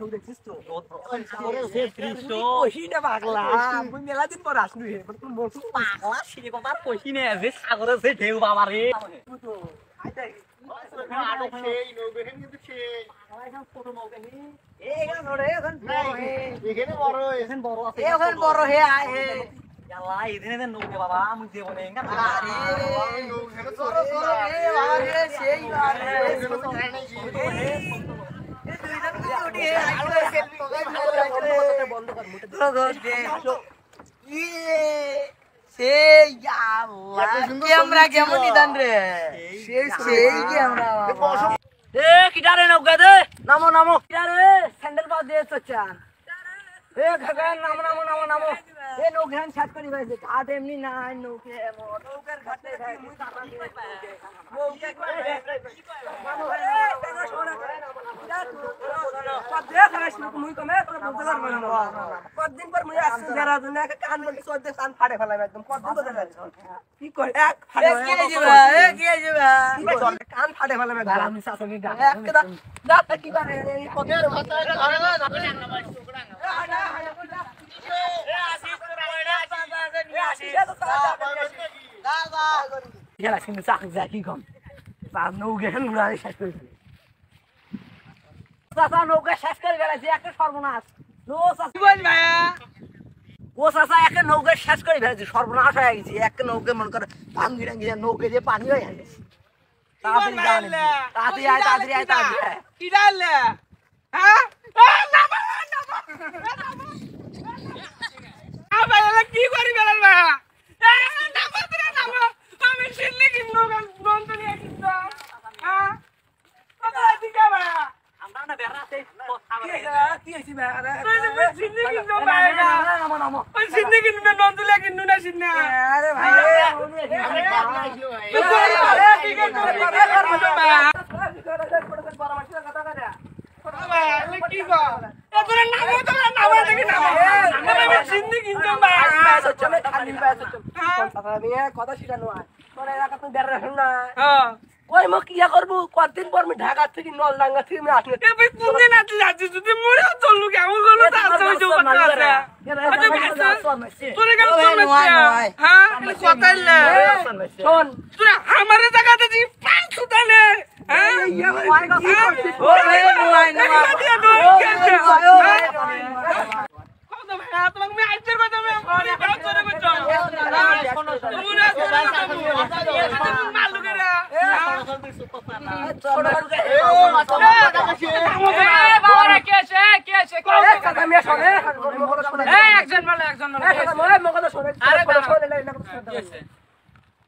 ঢেউ দেখছিস তো সাগরের যে দৃশ্য কইনা পাগলা মুই মেলা দিন পর আসনু হে তোর মোটু পাগলা সিরে কথা কইছি না যে সাগরের যে ঢেউ বাবা রে তুই তো আইতা আলো সেই নৌকাখান কিন্তু সেই এখন ছোট নৌকা নি এইখানে ধরে এখন এখানে বড় এখন বড় আছে এখন বড় হে আয় হে ইয়ালা ইদিনে নৌকা বাবা আমি দেব না এঙ্গা আরে নৌকাখানে ছোট ছোট হে বাবা রে সেই বাবা রে বন্ধ কর মুটে ক্যামেরা কেমন নিদান রে সেই ক্যামেরা এ কিটারে নৌকা দে নামো নামো কিটারে স্যান্ডেল পা দিয়ে চচ্চা এ ঘাগান নামো নামো নামো নামো এ নৌকান ছাট করি ভাইছে ঘাট এমনি নাই নৌকে নৌকার ঘাটে ভাই মুই কাটা দিয়ে নৌকা নামো দেখ রাইস মুই কমে তোর বলতে পারবো না কতদিন পর মুই আসছি যারা জন্য কান বলতে চোদ্দে কান ফাড়ে ফেলাবে একদম কতদিন তো দেখা কি করে এক ফাড়ে কি যাবে কান ফাড়ে ফেলাবে গাল আমি শাসনি গাল একদম যা কি করে এই পথের কথা ধরে না খেলা কিন্তু চাকরি যা কি কম নৌকা উড়াই শেষ করেছে চাচা নৌকা শেষ করে গেছে একটা সর্বনাশ ও চাচা একটা নৌকা শেষ করে ফেলেছে সর্বনাশ হয়ে গেছে একটা নৌকা মনে করে ভাঙ্গি টাঙ্গি নৌকা দিয়ে পানি হয়ে গেছে তাড়াতাড়ি আয় তাড়াতাড়ি আয় তাড়াতাড়ি আয় কি ডাললে হ্যাঁ কি করি বেলাল ভাই আমি সিল্লি কিনবো নন্দ নিয়ে কিনবো হ্যাঁ কত দিকা ভাই আমরা না বেরাতে কি হইছে ভাই সিল্লি কিনবো ভাই নামো নামো ওই সিল্লি কিনবে নন্দ নিয়ে কিনবো না সিন্না আরে ভাই কি গো তোরা নামো তোরা নামো দেখি নামো আমি সিল্লি কিনবো ভাই কথা শিখানো হয় তোর এলাকা তুমি বেড়ে রাখেন না হ্যাঁ ওই মো কিয়া করবো কতদিন পর আমি ঢাকা থেকে নলডাঙ্গা থেকে আমি আসলে এ ভাই কোন দিন আসলে যাচ্ছিস যদি মরে চললু কেমন করলো তা আছে ওই যোগ করতে আছে তোরে কেন সমস্যা হ্যাঁ কথা ইল্লা শোন তোরা আমারে জায়গাতে জি পাঁচ সুদানে হ্যাঁ তোমাকে আমি আইতের কথা আমি বড় চলে করছো মালুকেরা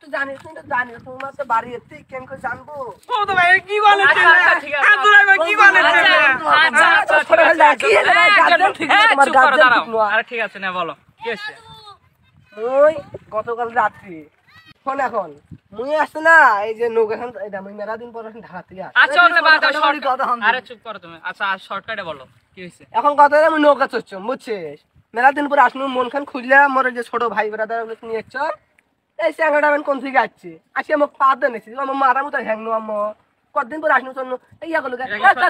জানিস তুই তো জানিস তোমার তো বাড়ি এতে কেন করে জানবো কি বলে ঠিক আছে না বলো কি আছে ওই গতকাল রাত্রি শোন এখন মুই আসছে না এই যে নৌকাখান এটা মুই মেলা দিন পর ঢাকা থেকে আচ্ছা ওকে বাদ দাও শর্টকাট আরে চুপ করো তুমি আচ্ছা শর্টকাটে বলো কি হইছে এখন কথা আমি নৌকা চড়ছম বুঝছিস মেলা দিন পর আসনু মন খান খুঁজলে মোর যে ছোট ভাই ব্রাদার নিয়ে এসছ এই স্যাংড়া আমি কোন থেকে আসছি আসি আমাক পা দেনেছি আমার মারা মতো হ্যাংনো আম্মা কতদিন পর আসনু চন্ন ইয়া গেল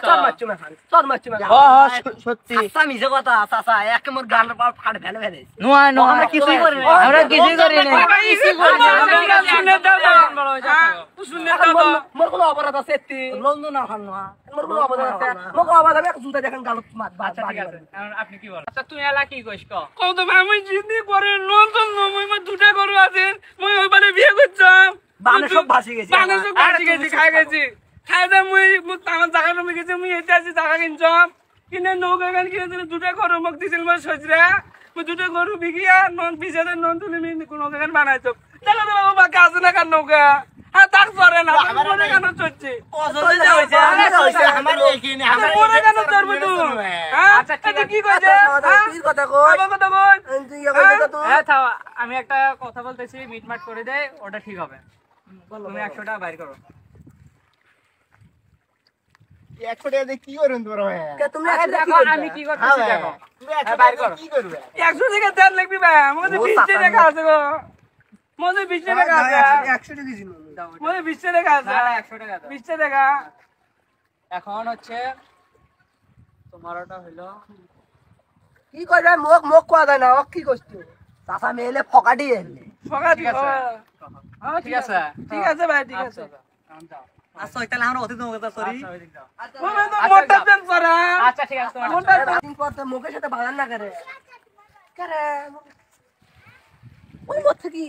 চর মারছু না খান চর মারছু না সত্যি আচ্ছা মিছে কথা চাচা এক মোর গানের পা ফাড় ফেলে ফেলে নোয়া নো আমরা কিছুই করি না আমরা কিছুই করি না শুনে দাও শুনে দাও মোর কোনো অপরাধ আছে এতে লন্ডন না খান নোয়া মোর কোনো অপরাধ আছে মোর কোনো অপরাধ আছে জুতা দেখেন গালত মাত আচ্ছা ঠিক আছে আপনি কি বলেন আচ্ছা তুই এলা কি কইস কত আমি জিদি করে নতুন মই মা দুটা গরু আছে মই ওইবারে বিয়ে করছাম বানে সব ভাসি গেছে বানে সব ভাসি গেছে খাই গেছি খাই দা মই আমার জায়গা নমে গেছে মই এটা আছে জায়গা কিনছাম কিনে নৌকা গান কিনে দিলে দুটা গরু মোক দিছিল মই সজরা মই দুটা গরু বিকিয়া নন বিজাতে নন তুলে আমি কোন গান বানাইছো দেখো তো বাবা কাজ না কার নৌকা হ্যাঁ তাক করে না মনে কেন চলছে আমার এইখানে আমার মনে কেন চলবে তুই হ্যাঁ আচ্ছা কি কইছে কি কথা কই আমার কথা কই তুই ইয়া কইছ তো হ্যাঁ থাও আমি একটা কথা বলতেছি মিটমাট করে দে ওটা ঠিক হবে তুমি 100 টাকা বাইর করো 100 টাকা দিয়ে কি করবেন তোমরা ভাই তুমি দেখো আমি কি করতেছি দেখো তুমি 100 টাকা কি করবে 100 টাকা দেন লাগবে ভাই আমাদের 20 টাকা আছে গো মনে 20 টাকা আছে 100 টাকা দিন মনে 20 টাকা আছে 100 টাকা 20 টাকা এখন হচ্ছে তোমারটা হইলো কি কইবে মোক কোয়া যায় না ও কি কইছো চাচা মেলে ফকাটি এলে ফকা ঠিক আছে। ঠিক আছে ঠিক আছে ভাই ঠিক আছে আচ্ছা তাহলে আমরা অতি তোমাকে সরি ওই তো মোটা দেন পরা আচ্ছা ঠিক আছে তোমার মোটা দিন পর তো মুখের সাথে বাগান না করে ওই মত কি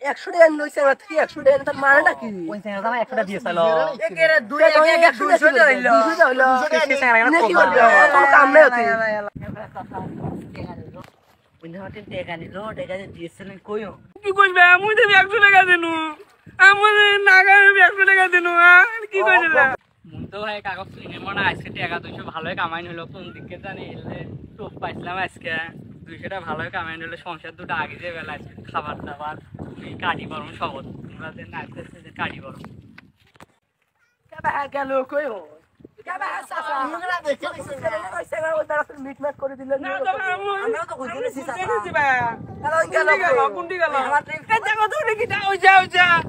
100 টাকা লইছে আমার থেকে 100 টাকা তার মানেটা কি ওই স্যাংরা দাম 100 দিয়েছিল একেরে 200 টাকা হইলো 200 হইলো সেই স্যাংরা কি করবে কোনো কাম নাই হতে উন্নতি টাকা নিলো টাকা দিয়েছিলেন কইও কি কইবে মুই তো 100 টাকা দেনু আমার নাগার 100 টাকা দেনু কি কইলা মুন তো ভাই কাগজ কিনে মনে আজকে টাকা 200 ভালোই কামাই হলো কোন দিকে জানি এলে টোপ পাইছিলাম আজকে 200 টা ভালোই কামাই হলো সংসার দুটো আগে যে বেলা আজকে খাবার দাবার এই কাটি বরং সবত তোমরা যে নাচতেছে যে কাটি বরং কেবা গেল কইও কেবা চাচা মুগরা দেখে নিছে কইছে ওই তারা মিটমাট করে দিলেন না তো আমরাও তো কইছি চাচা দিবা কারণ গেল কুন্ডি গেল আমার ট্রেন দেখো তো নাকি যাও যাও যাও